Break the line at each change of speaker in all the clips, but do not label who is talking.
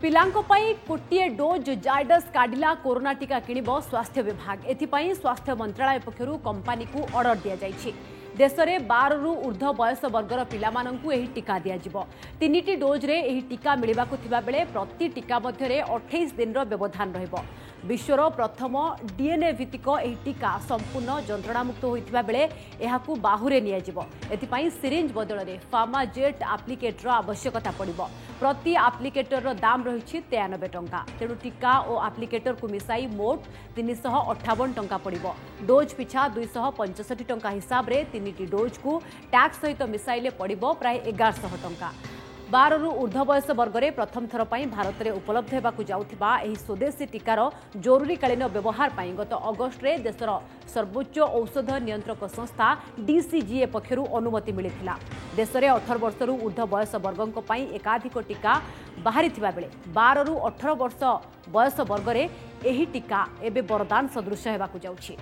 पिलांको पाई कोटिए dose Zydus Cadila corona टीका किणिब स्वास्थ्य विभाग। एथिपाई स्वास्थ्य मंत्रालय पक्षरु कंपनी को ऑर्डर दिया जायछि। देश में 12 रु ऊर्ध्व बयस वर्गर पिलामानंकु एही टीका दिया जिवो। 3टी डोज रे एही टीका मिलिबाकु थिबा बेले प्रति टीका मध्यरे 28 दिन रो व्यवधान रहिबो। विश्वर प्रथम डीएनए भित्तिक एही टीका संपूर्ण जंत्रणामुक्त होइतिबा बेले एहाकु बाहुरे निया जिवो। एथिपाई सिरिंज बदल रे फार्माजेट एप्लिकेटर आवश्यकता पड़िबो। प्रति एप्लिकेटर रो दाम रहिछि 93 टंका। तेणु टीका और एप्लिकेटर को मिसाई मोट 358 टंका पड़िबो। डोज पिछा 265 टंका हिसाब रे 3टी डोज को टैक्स सहित मिसाइले पड़िबो प्राय 1100 टंका। 12 रु ऊर्ध्व बयस वर्गरे प्रथम थर पई भारत में उपलब्ध होगाकु जाउथिबा एही स्वदेशी टीकार जरूरीकालीन व्यवहार पई गत अगस्ट रे देशर सर्वोच्च औषध नियंत्रक संस्था डीसीजीए पक्षरु अनुमति मिलिथिला। देश में 18 वर्ष रु ऊर्ध्व बयस वर्गों पई एकाधिक टीका बाहरी थिबा बेले 12 रु 18 वर्ष बयस वर्गरे एही टीका एबे वरदान सदृश हेबाकु जाउछि।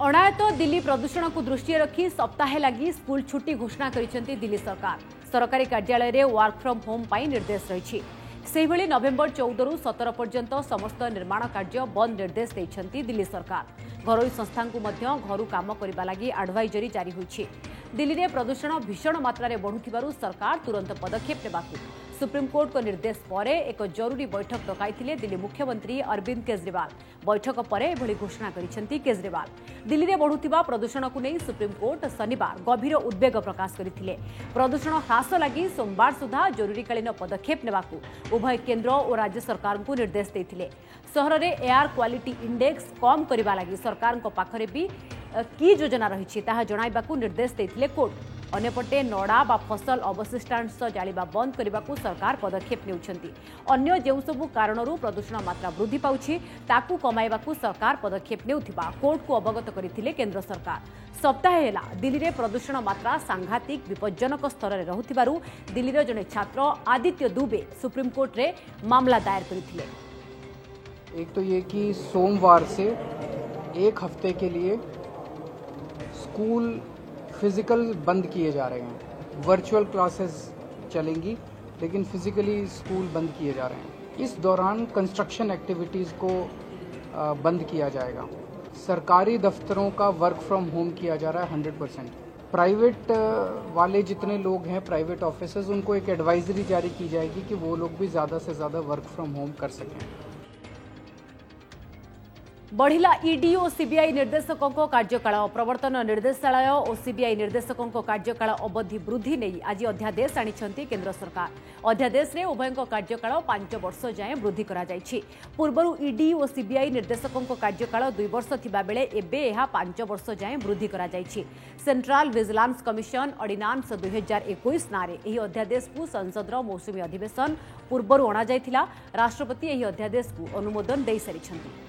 अणायत दिल्ली प्रदूषण को दृष्टि रखी सप्ताहे लगी स्कूल छुट्टी घोषणा करिसेंती दिल्ली सरकार। सरकारी कार्यालय रे वर्क फ्रॉम होम पाई निर्देश रही। से भली नवेम्बर 14 रु 17 पर्यंत समस्त निर्माण कार्य बंद निर्देश देइछंती दिल्ली सरकार। घरोई संस्था को मध्य घरु काम करबा लागि एडवाइजरी जारी होइछि। दिल्ली रे प्रदूषण भीषण मात्रा रे बढ़ुथिबारु सरकार तुरंत पदक्षेप नेबाकु सुप्रीम कोर्ट को निर्देश पर एक जरूरी बैठक डकाइथिले दिल्ली मुख्यमंत्री अरविंद केजरीवाल। बैठक पर एभली घोषणा करिसेंती केजरीवाल। दिल्ली रे बढ़ुथिबा प्रदूषण को नहीं सुप्रीम कोर्ट शनिवार गभीर उद्वेग प्रकाश करथिले। प्रदूषण ह्रास लागि सोमवार सुधा जरूरीकालीन पदक्षेप नेबाकु उभय केंद्र और राज्य सरकार को निर्देश देथिले। सहर रे एयर क्वालिटी इंडेक्स कम करबा लागि सरकार को पाखरे भी की योजना रही ताहा जणाइबाकू निर्देश देथिले कोर्ट। अन्यपटे नड़ा बा फसल अवशिष्टांश जालिबा बंद करने को सरकार पदक्षेप नेउछंती। अन्य जेउ सबु कारणरू प्रदूषण मात्रा वृद्धि पाउछि ताकू कमाइबाकू सरकार पदक्षेप नेउथिबा कोर्ट को अवगत करिथिले केंद्र सरकार। सप्ताह हेला दिल्ली रे प्रदूषण मात्रा सांघातिक विपज्जनक स्तर रे रहुथिबारु दिल्ली रे जने छात्र आदित्य दुबे सुप्रीम कोर्ट रे मामला दायर करिथिले।
एक तो ये कि सोमवार से एक हफ्ते के लिए स्कूल फिज़िकल बंद किए जा रहे हैं। वर्चुअल क्लासेस चलेंगी लेकिन फिज़िकली स्कूल बंद किए जा रहे हैं। इस दौरान कंस्ट्रक्शन एक्टिविटीज़ को बंद किया जाएगा। सरकारी दफ्तरों का वर्क फ्रॉम होम किया जा रहा है 100%। प्राइवेट वाले जितने लोग हैं प्राइवेट ऑफिसर्स उनको एक एडवाइजरी जारी की जाएगी कि वो लोग भी ज़्यादा से ज़्यादा वर्क फ्रॉम होम कर सकें।
बढ़िला ईडी और सीबीआई निर्देशकों कार्यकाल। प्रवर्तन निर्देशालय और सीबीआई निर्देशकों कार्यकाल अवधि वृद्धि नहीं आज अध्यादेश आनिछंती केंद्र सरकार। अध्यादेश रे उभय कार्यकाल 5 वर्ष जाए वृद्धि करा जायछि। पूर्वरु ईडी और सीबीआई निर्देशकों कार्यकाल 2 वर्ष थिबा बेले एबे एहा 5 वर्ष जाए वृद्धि करा जायछि। सेंट्रल विजिलेंस कमिशन ऑर्डिनेंस 2021 नारे एही अध्यादेश को संसदर मौसुमी अधिवेशन पूर्वरु अणा जायथिला। राष्ट्रपति एही अध्यादेश को अनुमोदन दे सारिछंती।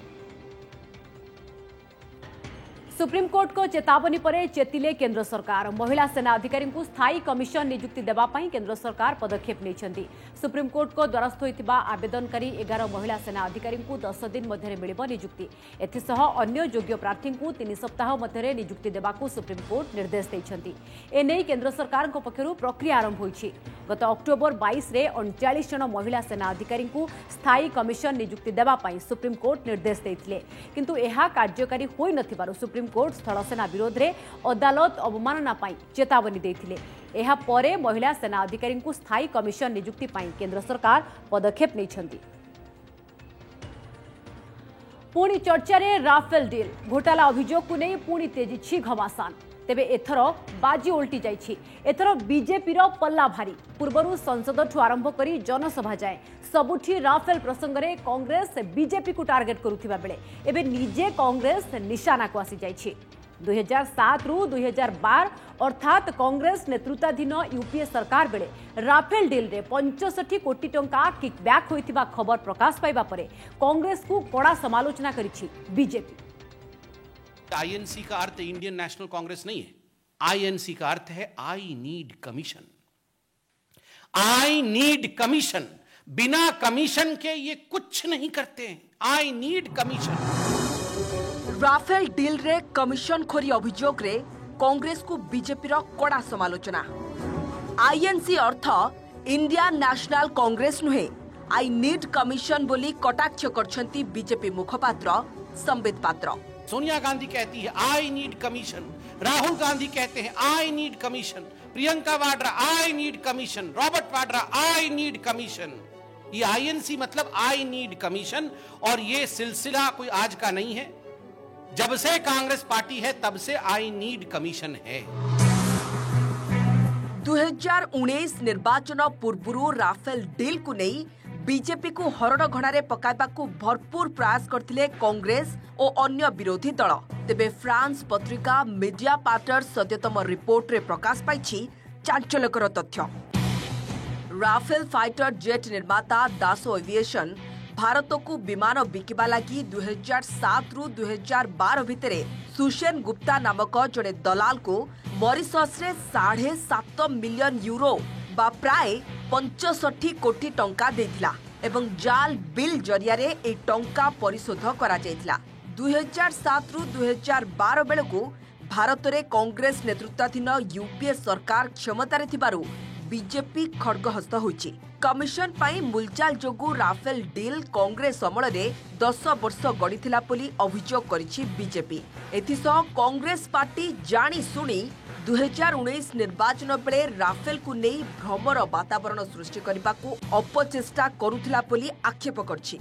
सुप्रीम कोर्ट को चेतावनी पर चेतिले केंद्र सरकार। महिला सेना अधिकारी को स्थायी कमिशन नियुक्ति देवा पई केंद्र सरकार पदक्षेप नेछंती। सुप्रीम कोर्ट को द्वारस्थ होइतिबा आवेदनकारी 11 महिला सेना अधिकारी को 10 दिन मध्य मिलिबो नियुक्ति। एथिसह अन्य योग्य प्रार्थी को 3 सप्ताह मध्य नियुक्ति देवाकू सुप्रीम कोर्ट निर्देश देइछंती। एनै केंद्र सरकार पक्षरु प्रक्रिया आरंभ होइछि। गत अक्टोबर 22 रे 39 जन महिला सेना अधिकारी को स्थायी कमिशन नियुक्ति देवा पई सुप्रीम कोर्ट निर्देश देइथिले किंतु एहा कार्यकारी होई नथिबारु सुप्रीम कोर्ट स्थल सेना विरोध रे अदालत अवमानना पाई चेतावनी देथिले। एहा परे महिला सेना अधिकारी को स्थायी कमिशन नियुक्ति पाई केंद्र सरकार पदक्षेप नेछंती। पुणी चर्चा रे राफेल डील घोटाला अभियोग को नहीं पुणी तेजी घमासान। तेबे एथर बाजी उल्टी जाइछि। एथर बीजेपी रो पल्ला भारी। पूर्वरु संसद ठु आरंभ करी जनसभा जाए सबुठी राफेल प्रसंग रे कांग्रेस बीजेपी को टार्गेट करुथिबा बेले एबे निजे कांग्रेस निशाना को आसी जाइछि। 2007 रु 2012 अर्थात कांग्रेस नेतृत्वाधीन यूपीए सरकार बेले राफेल डील रे 65 कोटी टंका किकबैक होइथिबा खबर प्रकाश पाइबा परे कांग्रेस को कड़ा समालोचना करिछि बीजेपी।
आईएनसी का अर्थ इंडियन नेशनल कांग्रेस नहीं है। आईएनसी का अर्थ है I need commission. I need commission. बिना कमीशन के ये कुछ नहीं करते हैं। I need commission.
Rafale deal रे कमीशन खोरी अभियोग रे कांग्रेस को बीजेपी रो कड़ा समालोचना। आईएनसी अर्थ इंडिया नेशनल कांग्रेस नुहे आई नीड कमिशन बोली कटाक्ष करछंती बीजेपी मुखपात्र संबित पात्र।
सोनिया गांधी कहती है I need commission, Rahul Gandhi कहते हैं I need commission, Priyanka Vadra I need commission, Robert Vadra I need commission. ये आईएनसी मतलब आई नीड कमीशन, और ये सिलसिला कोई आज का नहीं है। जब से कांग्रेस पार्टी है तब से आई नीड कमीशन है।
2019 निर्वाचन पूर्व राफेल डील को नहीं बीजेपी को हरण घणारे पकाइबा को भरपूर प्रयास करथिले कांग्रेस और अन्य विरोधी दल। तेबे फ्रांस पत्रिका मीडिया पार्टर सद्यतम रिपोर्ट रे प्रकाश पाइछि चांचल्यकर तथ्य। राफेल फाइटर जेट निर्माता दासो एविएशन भारत को विमान बिकिबा लगी 2007 रु 2012 भितरे सुशेन गुप्ता नामक जड़े दलाल को मॉरिशस रे 7.5 मिलियन यूरो बा प्राय 65 कोटी टंका देथिला एवं जाल बिल जरिया रे ए टंका परिशोध करा जायथिला। 2007 रु 2012 बेलकु भारत रे कांग्रेस नेतृत्वाधीन यूपीए सरकार क्षमता रे थिबारु बीजेपी खड़गहस्त होइछि। कमिशन पाई मुलचाल जोगु राफेल डील कांग्रेस अमल रे 10 वर्ष गड़ीथिला बोली अभियोग करिछि बीजेपी। एथिसह कांग्रेस पार्टी जानी सुनी 2019 निर्वाचन बेले राफेल को नहीं भ्रमर वातावरण सृष्टि करने को अपचेष्टा करुथिला बोली आक्षेप करछि।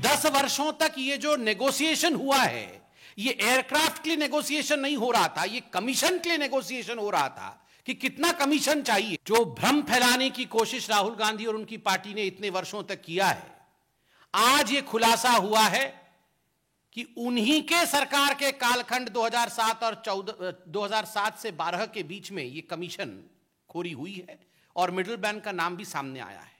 10 वर्षों तक ये जो नेगोशिएशन हुआ है, ये एयरक्राफ्ट के लिए नेगोशिएशन नहीं हो रहा था, ये कमीशन के लिए नेगोशिएशन हो रहा था कि कितना कमीशन चाहिए। जो भ्रम फैलाने की कोशिश राहुल गांधी और उनकी पार्टी ने इतने वर्षों तक किया है, आज ये खुलासा हुआ है कि उन्हीं के सरकार के कालखंड 2007 से 12 के बीच में ये कमीशन खोरी हुई है और मिडिल मैन का नाम भी सामने आया है।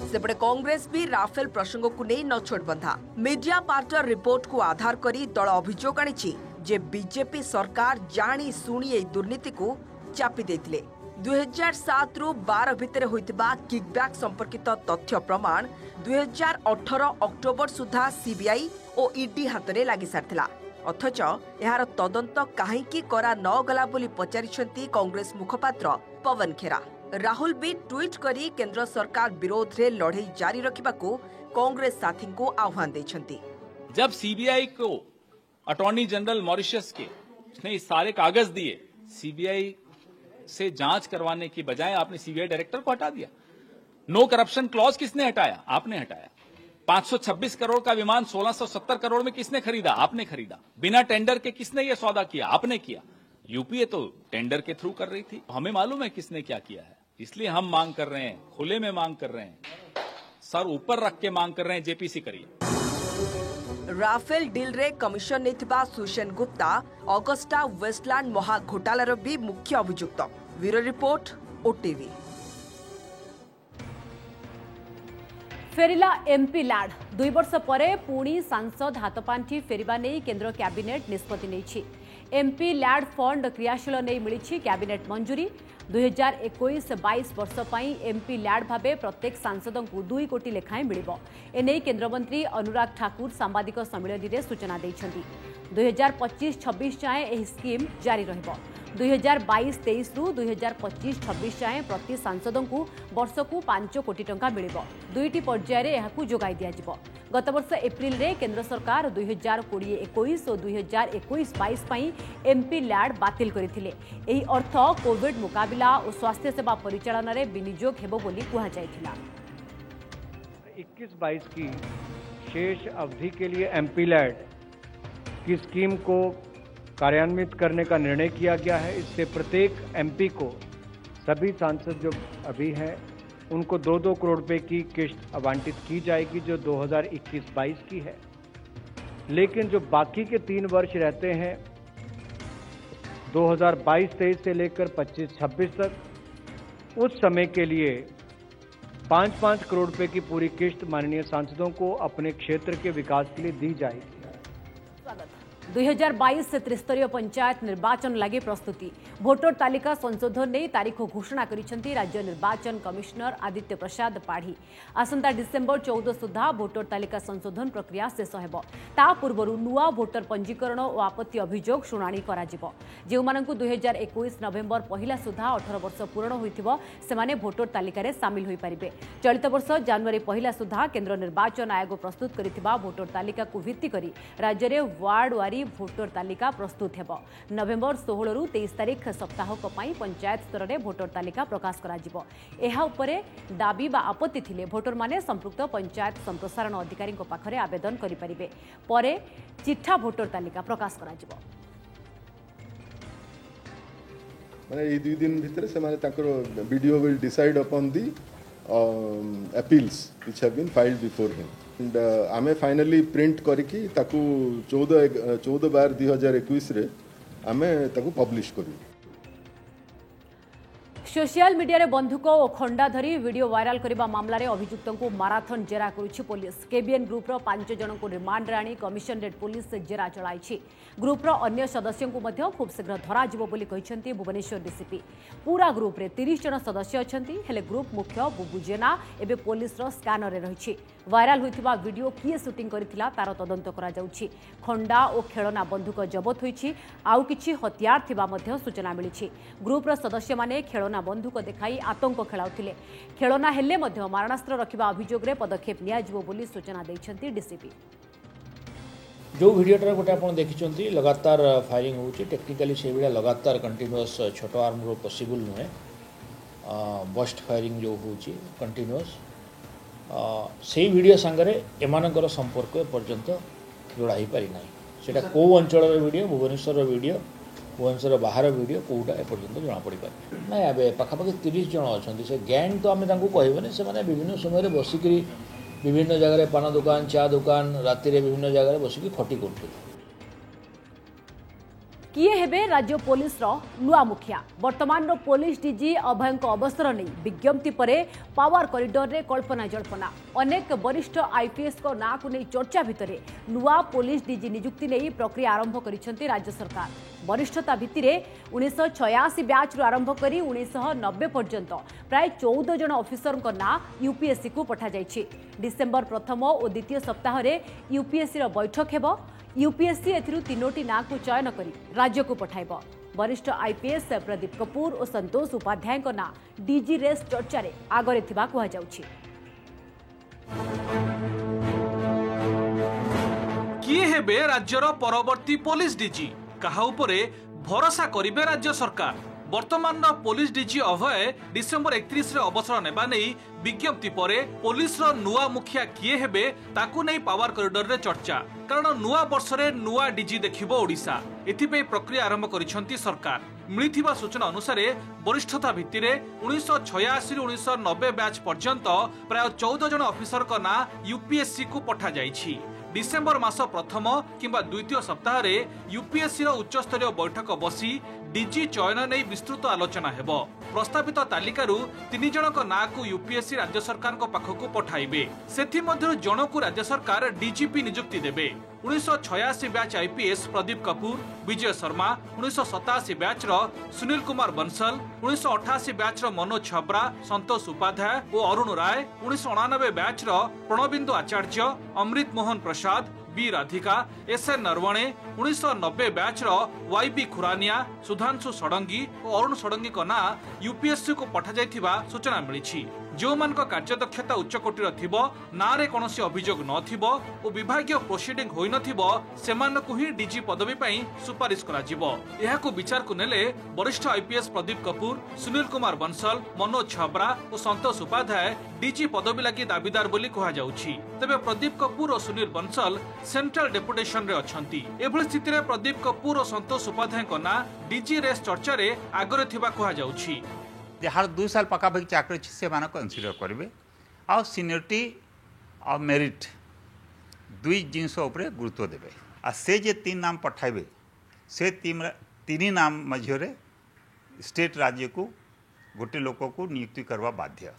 सेपटे कांग्रेस भी राफेल प्रसंग को नहीं नछोड़ बंधा। मीडिया पार्टर रिपोर्ट को आधार करी दल अभियोग आनिछि जे बीजेपी सरकार जानी सुनी ए दुर्नीति को चापी देथिले। 2007 रु 12 भितर होइतिबा किकबैक संपर्कित तथ्य प्रमाण 2018 अक्टोबर सुधा सीबीआई और ईडी हाथ में लगी सारथिला। अथच यार तदंत काहेकि करा न गला बोली पचारिछंती कांग्रेस मुखपात्र पवन खेरा। राहुल भी ट्वीट करी केंद्र सरकार विरोध रे लड़ाई जारी रखिबा को कांग्रेस साथी को आह्वान देछंती।
जब सीबीआई को अटॉर्नी जनरल मॉरिशस के उसने सारे कागज दिए, सीबीआई से जांच करवाने की बजाय आपने सीबीआई डायरेक्टर को हटा दिया। नो करप्शन क्लॉज किसने हटाया? आपने हटाया। 526 करोड़ का विमान 1670 करोड़ में किसने खरीदा? आपने खरीदा। बिना टेंडर के किसने ये सौदा किया? आपने किया। यूपीए तो टेंडर के थ्रू कर रही थी। हमें मालूम है किसने क्या किया है, इसलिए हम मांग कर रहे हैं, खुले में मांग कर रहे हैं, सर ऊपर रख के मांग कर रहे हैं, जेपीसी करिए।
राफेल डील रे कमिशन नेथिबा सुशेन गुप्ता अगस्टा वेस्टलैंड महा घोटालार भी मुख्य अभियुक्त। Bureau report OTV.
फेरिला एमपी लैड 2 वर्ष परे पुणी सांसद हाथपांठी फेरिबा नहीं केंद्र कैबिनेट निष्पत्ति नेछि। एमपी लैड फंड क्रियाशील नहीं मिली कैबिनेट मंजूरी। 2021-22 वर्ष पई एमपी लैड भावे प्रत्येक सांसद को 2 कोटी लेखाएं मिलिबो। एने केंद्रमंत्री अनुराग ठाकुर सांबादिक सम्मेलन में सूचना देछंती। 2025-26 जाए एही स्कीम जारी रहबो। 2022-23 रु 2025-26 जाए प्रति सांसद को वर्ष को 5 कोटी टंका मिलिबो। 2टी पर्याय रे एहाकू जोगाई दिया जिवो। गत वर्ष एप्रिल रे केंद्र सरकार 2020-21 और 2021-22 पई एमपी लैड बातिल करथिले। एही अर्थ कोविड मुकाबिला और स्वास्थ्य सेवा परिचालन रे विनियोग हेबो बोली कुहा जायथिला।
21-22 की शेष अवधि के लिए एमपी लैड की स्कीम को कार्यान्वित करने का निर्णय किया गया है। इससे प्रत्येक एमपी को, सभी सांसद जो अभी हैं उनको 2-2 करोड़ रुपए की किस्त आवंटित की जाएगी, जो 2021-22 की है। लेकिन जो बाकी के 3 वर्ष रहते हैं 2022-23 से लेकर 25-26 तक, उस समय के लिए 5-5 करोड़ रुपए की पूरी किस्त माननीय सांसदों को अपने क्षेत्र के विकास के लिए दी जाएगी।
2022 त्रिस्तरीय पंचायत निर्वाचन लगी प्रस्तुति भोटर तालिका संशोधन नहीं तारीख घोषणा करिसेंती राज्य निर्वाचन कमिशनर आदित्य प्रसाद पाढ़ी। आसंता डिसेंबर 14 सुधा भोटर तालिका संशोधन प्रक्रिया शेष हेबो। ता पूर्वरु नुआ भोटर पंजीकरण और आपत्ति अभियोग शुणाणी कराजिबो। जेउमानंकु 2021 नवेम्बर पहिला सुधा 18 वर्ष पूर्ण होइथिबो सेमाने भोटर तालिका रे शामिल होई परिबे। चलित वर्ष जनवरी पहिला सुधा केंद्र निर्वाचन आयोग प्रस्तुत करिथिबा भोटर तालिका को भित्ति करी राज्य रे वार्ड वारी भोटर तालिका प्रस्तुत हेबो। नवेम्बर 16 रु 23 तारीख सप्ताहक पई पंचायत स्तर रे भोटर तालिका प्रकाश कराजिबो। एहा उपरे दाबी बा आपत्ति थिले भोटर माने संपृक्त पंचायत संप्रसारण अधिकारी को पाखरे आवेदन करि परिबे। परे चिठा भोटर तालिका प्रकाश कराजिबो।
माने ए 2 दिन भितर से माने ताकर video will decide upon the appeals which have been filed before him and आमे फाइनली प्रिंट करके ताकू 14/12/2021 रे आमे ताकू पब्लिश करू।
सोशल मीडिया रे बंधुक और खंडा धरी वीडियो वायरल करने मामला रे अभियुक्तों को माराथन जेरा करुछि पुलिस। केबीएन ग्रुप रो 5 जन को रिमांड राणी कमिशनरेट पुलिस जेरा चलाई। ग्रुप रो अन्य सदस्यों को मध्य खूब शीघ्र धरा जिवो बोली कहिसेंती भुवनेश्वर डीसीपी। पूरा ग्रुप रे 30 जन सदस्य अछंती हेले ग्रुप मुख्य बुबु जेना एबे पुलिस रो स्कैनर रे रहिछि। वायरल होइथिबा वीडियो किए शूटिंग करिथिला तार तदंत करा जाउछि। खंडा और खेलना बंधुक जबत होइछि। आउ किछि हथियार थिबा मध्य सूचना मिलिछि। ग्रुप रो सदस्य माने खेलना बंधुक देखाई आतंक खेलाउथिले। खेलना हेले मध्य मारणास्त्र रखिबा अभियोग रे पदक्षेप निया जिवो बोली सूचना दैछंती डीसीपी।
जो वीडियोटा गोटे आप देखिं लगातार फायरिंग होची टेक्निकली से भाया लगातार कंटिन्यूअस छोट आर्म रो पॉसिबल नुहे बस्ट फायरिंग जो होची कंटिन्यूअस से वीडियो सांगरे एमानकर संपर्क पर्यंत जोड़ा हो पारि ना सेटा को अंचल वीडियो भुवनेश्वर वीडियो भुवनेश्वर बाहर वीडियो कौटा एपर्यंत जना पड़ पारे ना ए पाखापाखि 30 जन अच्छा से गैंग तो आम कहबनी से विभिन्न समय बसिक विभिन्न जगह पान दुकान चा दुकान राति विभिन्न जगह बसिक खटी कर
किए हेबे राज्य पुलिस रो नुआ मुखिया। वर्तमान रो पुलिस डीजी अभय अवसर नहीं विज्ञप्ति परे पावर कॉरिडोर रे कल्पना जल्पना अनेक वरिष्ठ आईपीएस को ना को नहीं चर्चा भितरे नुआ पुलिस डीजी नियुक्ति नहीं प्रक्रिया आरंभ करिसेंती राज्य सरकार। वरिष्ठता भित्तिरे 1986 बैच रु आरंभ करी 1990 पर्यंत प्राय 14 जन ऑफिसर को ना यूपीएससी को पठा जाइछि। डिसेंबर प्रथम और द्वितीय सप्ताह रे यूपीएससी रो बैठक हेबो। यूपीएससी एथिरु 3टी ना को चयन करी राज्य को पठाइबो। वरिष्ठ आईपीएस प्रदीप कपूर और संतोष उपाध्याय को ना डीजी रेस चर्चा रे आगरे थिबा कुहा जाउछि।
किए हेबे राज्यर परवर्ती पुलिस डीजी कहा उपरे भरोसा करिबे राज्य सरकार। वर्तमान पुलिस डीजी अभय डिसेंबर 31 रे अवसर नेबा नहीं विज्ञप्ति परे पुलिस रो नुआ मुखिया किए हेबे ताकू नहीं पावर कॉरिडोर रे चर्चा कारण नुआ वर्ष रे नुआ डीजी देखिबो ओडिशा। एथिपे प्रक्रिया आरंभ करिसेंती सरकार। मिलिथिबा सूचना अनुसार वरिष्ठता भित्तिरे 1986 रु 1990 बैच पर्यंत प्राय 14 जन ऑफिसर को ना यूपीएससी को पठा जाइछि। डिसेंबर मास प्रथम किंबा द्वितीय सप्ताह रे यूपीएससी रो उच्च स्तरीय बैठक बसी डीजी चयन नहीं विस्तृत आलोचना हेबो। प्रस्तावित तालिकारु 3 जन को ना को यूपीएससी राज्य सरकार को पाखकु पठाइबे। सेथि मध्यरु जणकु राज्य सरकार डीजीपी नियुक्ति देबे। 1986 batch IPS Pradeep Kapoor Vijay Sharma 1987 batch रो सुनील कुमार बंसल 1988 बैच रो मनोज छबरा संतोष उपाध्याय और अरुण राय 1989 बैच रो Pranabindu Acharya Amrit Mohan Prasad B Radhika SN Narwane 1990 batch रो वाईबी खुरानिया सुधांशु षडंगी और अरुण षडंगी को ना यूपीएससी को पठा जाइथिबा सूचना मिलिछि। जो मान कार्यदक्षता उच्च कोटीर थिबो नारे कोनोसी अभियोग न थिबो और विभागीय प्रोसीडिंग होई न थिबो सेमानकु ही डीजी पदवी पई सुपारिश करा जिवो। एहाकु विचार को नेले वरिष्ठ आईपीएस प्रदीप कपूर सुनील कुमार बंसल मनोज छबरा और संतोष उपाध्याय डीजी पदवी लागि दाबीदार बोली कहा जाउछि। तबे प्रदीप कपूर और सुनील बंसल सेंट्रल डेपुटेशन रे अछंती। एभଳି स्थिति रे प्रदीप कपूर और संतोष उपाध्याय को ना डीजी रेस चर्चा रे आगरे थिबा कहा जाउछि।
जार 2 साल पखापाखि चाकरी से कनसीडर करेंगे आ सीनियरिटी आ मेरिट दुई जिनस गुरुत्व देवे आ से जे 3 नाम पठाइबे से 3 नाम मध्य स्टेट राज्य को गोटे लोक को नियुक्ति करवा बाध्य।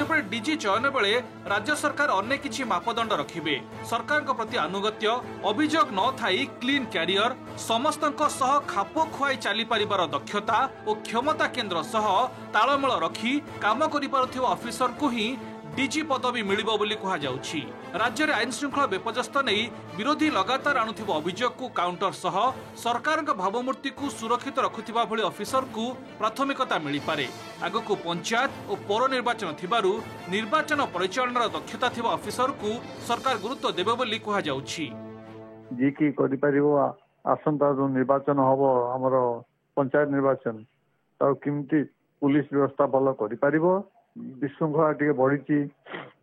सेपटे डीजी चयन बेले राज्य सरकार अन्य किछि मापदंड रखिबे। सरकार प्रति अनुगत्य अभियोग न थाई क्लीन कैरियर समस्तक सह खाप खुआई चली पारिबार दक्षता और क्षमता केन्द्र सह तालमेल रखी काम करिपारुथिबा ऑफिसर को ही डीजी पदवी मिलिबो बोली कहा जाउछि। राज्य में आईन श्रृंखला बेपजस्त नहीं विरोधी लगातार आणुथिबा अभियोग को काउंटर सह सरकार भावमूर्ति को सुरक्षित रखुथिबा भली ऑफिसर को प्राथमिकता मिली पारे। आगकू पंचायत और पौर निर्वाचन थिबारु निर्वाचन परिचालनार दक्षता थिबा ऑफिसर को सरकार गुरुत्व देबे बोली कहा जाउछि।
जी की करि परिबो आसंता जो निर्वाचन हबो हमर पंचायत निर्वाचन तो किमती पुलिस व्यवस्था भल करि परिबो। विशृंखला टे बढ़ी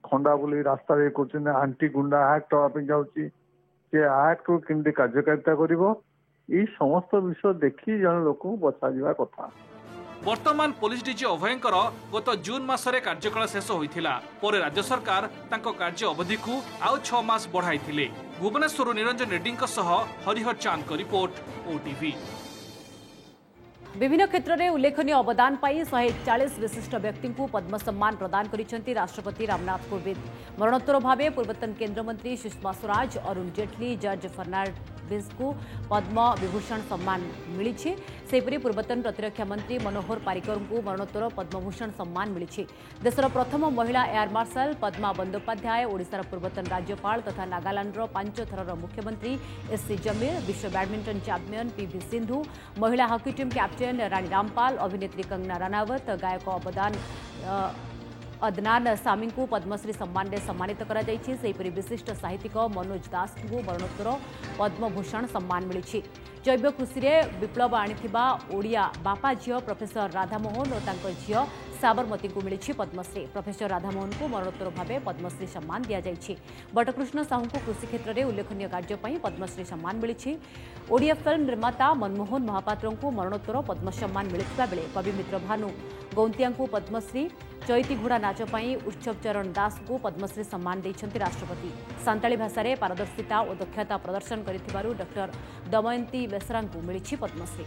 खंडा बुली रास्ता कर आंटी गुंडा एक्ट हाँपी जाऊँगी एक्ट को केमती कार्यकारिता कर समस्त विषय देखी जन लोक बचा जा कथा।
वर्तमान पुलिस डीजी अभयंकर गत जून मासरे कार्यकाल शेष होइथिला परे राज्य सरकार तांको कार्य अवधि को आउ 6 मास बढ़ाइथिले। भुवनेश्वर निरंजन रेड्डी सह हरिहर चांद को रिपोर्ट ओटीवी।
विभिन्न क्षेत्र में उल्लेखनीय अवदान पाई 140 विशिष्ट व्यक्ति को पद्म सम्मान प्रदान करिसेंती राष्ट्रपति रामनाथ कोविंद। मरणोत्तर भावे पूर्वतन केंद्र मंत्री सुषमा स्वराज, अरुण जेटली, जॉर्ज फर्नांडिस को पद्म विभूषण सम्मान मिली। सेपरी पूर्वतन प्रतिरक्षा मंत्री मनोहर पारिकर को मरणोत्तर पद्मभूषण सम्मान मिली। देशर प्रथम महिला एयर मार्शल पद्मा बंदोपाध्याय, ओडिशार पूर्वतन राज्यपाल तथा नागालैंडर 5 थरर मुख्यमंत्री एससी जमीर, विश्व बैडमिंटन चैंपियन पीवी सिंधु, महिला hockey team captain Rani Rampal, अभिनेत्री कंगना रनावत, गायक अदनान सामी को पद्मश्री सम्मान में सम्मानित करा जायछि। सेहिपरि विशिष्ट साहित्यिक मनोज दास को मरणोत्तर पद्मभूषण सम्मान मिली। जैव कृषि में विप्लव आनिथिबा ओडिया बापा झियो प्रोफेसर राधामोहन और तांकर झियो साबरमती को मिली पद्मश्री। प्रोफेसर राधामोहन को मरणोत्तर भावे पद्मश्री सम्मान दि जायछि। बटकृष्ण साहू को कृषि क्षेत्र में उल्लेखनीय कार्य पर पद्मश्री सम्मान मिली। ओडिया फिल्म निर्माता मनमोहन महापात्र को मरणोत्तर पद्म सम्मान मिलता बेले कवि मित्र भानु गौंतिया को पद्मश्री, चैती घोड़ा नाच पर उत्सव चरण दास को पद्मश्री सम्मान देइछन्ति राष्ट्रपति। सांताली भाषा में पारदर्शिता और दक्षता प्रदर्शन करिथिबारु डॉक्टर दमयंती बेसरा को मिली पद्मश्री।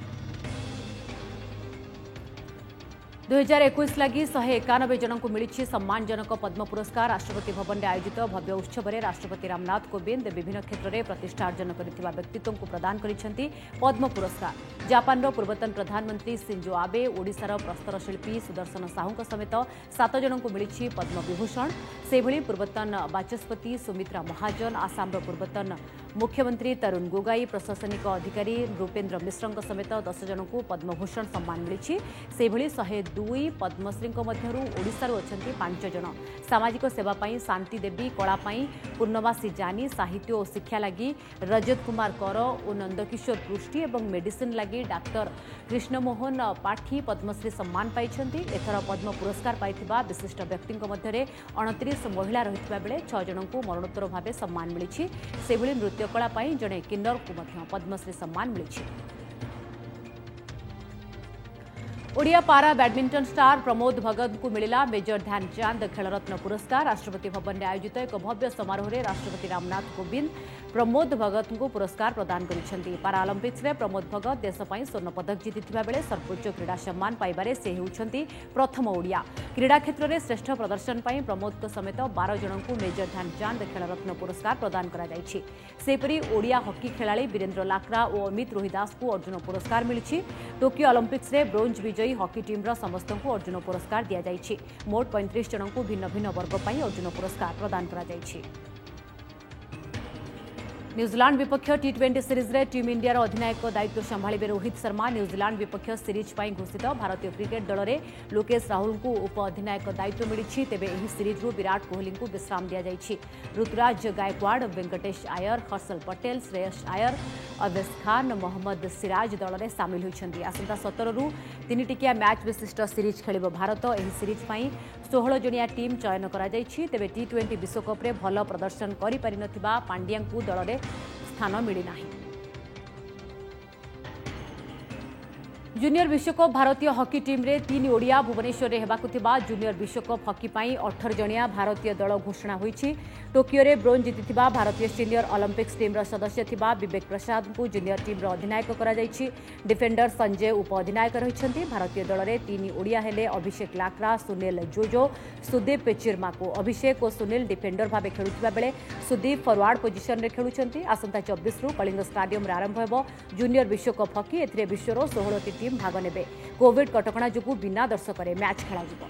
2021 लगी 191 जन को मिली सम्मानजनक पद्म पुरस्कार। राष्ट्रपति भवन में आयोजित भव्य उत्सव में राष्ट्रपति रामनाथ कोविंद विभिन्न क्षेत्र में प्रतिष्ठा अर्जन करथिबा व्यक्तित्व को प्रदान करिसेंति पद्म पुरस्कार। जापान पूर्वतन प्रधानमंत्री शिंजो आबे, ओडिशार प्रस्तर शिल्पी सुदर्शन साहू समेत 7 जन को मिली पद्म विभूषण। सेभଳି पूर्वतन बाचस्पति सुमित्रा महाजन, आसाम पूर्वतन मुख्यमंत्री तरुण गोगाई, प्रशासनिक अधिकारी नृपेन्द्र मिश्र समेत 10 जन को पद्मभूषण सम्मान मिली। सेभଳି 102 पद्मश्री मध्यरु ओडिशारु अछंती 5 जन। सामाजिक सेवा पई शांति देवी, कला पई पूर्णमासी जानी, साहित्य और शिक्षा लगी रजत कुमार कर और नंदकिशोर पृष्टि और मेडिसिन लगी डाक्टर कृष्णमोहन पाठी पद्मश्री सम्मान पाइछंती। एथर पद्म पुरस्कार पाइथिबा विशिष्ट व्यक्ति मध्यरे 29 महिला रहितबा बेले 6 जन को मरणोत्तर भावे सम्मान मिली। सेभଳି नृत्यकला पई जणे किन्नर को मध्य पद्मश्री सम्मान मिली। ओडिया पारा बैडमिंटन स्टार प्रमोद भगत को मिला मेजर ध्यानचंद खेलरत्न पुरस्कार। राष्ट्रपति भवन में आयोजित एक भव्य समारोह में राष्ट्रपति रामनाथ कोविंद प्रमोद भगत को पुरस्कार प्रदान करिसेंति। पारालंपिक्स में प्रमोद भगत देश पई स्वर्ण पदक जीतिथिबा बेले सर्वोच्च क्रीड़ा सम्मान पाइबारे से हेउछंती प्रथम ओडिया। क्रीड़ा क्षेत्र में श्रेष्ठ प्रदर्शन पई प्रमोद समेत 12 जन को मेजर ध्यानचंद खेलरत्न पुरस्कार प्रदान करा जायछि। सेपरि ओडिया हॉकी खेलाड़ी वीरेंद्र लाक्रा और अमित रोहिदास को अर्जुन पुरस्कार मिली। टोकियो ओलंपिक्स में ब्रोंज विजयी हॉकी टीम समस्त को अर्जुन पुरस्कार दि जायछि। मोट 35 जन को भिन्न भिन्न वर्ग पर अर्जुन पुरस्कार प्रदान करा जायछि। न्यूजीलैंड विपक्ष टी20 सीरीज रे टीम इंडिया अधिनायक दायित्व संभाळिबे रोहित शर्मा। न्यूजीलैंड विपक्ष सीरीज पर घोषित भारतीय क्रिकेट दल में लोकेश राहुल को उप अधिनायक दायित्व मिली। तेबे एही सीरीज रु विराट कोहली को विश्राम दिया जायछि। ऋतुराज गायकवाड़, वेंकटेश आयर, हर्षल पटेल, श्रेयस आयर, अवेश खान, मोहम्मद सिराज दल में सामिल होइछन्ति। आसंता 17 रु 3 टिकिया मैच विशिष्ट सीरीज खेलिब भारत। एही सीरीज पर 16 जनिया टीम चयन करा जायछि। तेबे टी20 विश्वकप रे भल प्रदर्शन करि पारि नथिबा पांड्या को दल में स्थान मिली नहीं। जूनियर विश्वकप भारतीय हॉकी टीम रे 3 ओडिया भुवनेश्वर रे हेबाकु थिबा जूनियर विश्वकप हॉकी पाई 18 जणिया भारतीय दल घोषणा होईछि। टोकियो रे ब्रोंज जीतिथिबा भारतीय सीनियर ओलंपिक्स टीम रा सदस्य थिबा विवेक प्रसाद को जूनियर टीम रो अधिनायक करा जाईछि। डिफेंडर संजय उप अधिनायक रहिछन्ति। भारतीय दल रे 3 ओडिया हेले अभिषेक लाक्रा, सुनील जोजो, सुदीप चिर्मा को अभिषेक और सुनील डिफेंडर भाबे खेलुथिबा बेले सुदीप फॉरवर्ड पोजिशन रे खेलुछन्ति। आसंता 24 रु कलिंग स्टेडियम रे आरंभ हेबो जूनियर विश्वकप हॉकी। एथिरे विश्वर 16 टीम भाग नेबे। कोविड कटकणा जुगु बिना दर्शक मैच खेला जिवो।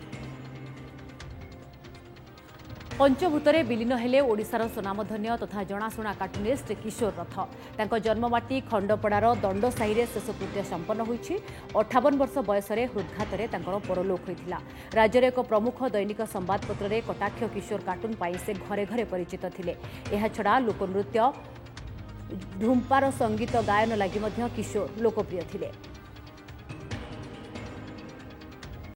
पंचभूतरे विलीन हेले ओडिशार सुनामधन्य तथा जनाशुना कार्टुनिस्ट किशोर रथ। तांको जन्ममाटी खंडपड़ार दंड साही रे शेषकृत्य संपन्न होईछि। 58 वर्ष बयस रे हृदघातरे तांकर परलोक होइथिला। राज्यर एक प्रमुख दैनिक संवादपत्र रे कटाक्ष किशोर कार्टून पाई से घरे घरे परिचित थिले। एहा छडा लोकनृत्य धूमपार संगीत गायन लागि मध्य किशोर लोकप्रिय थिले।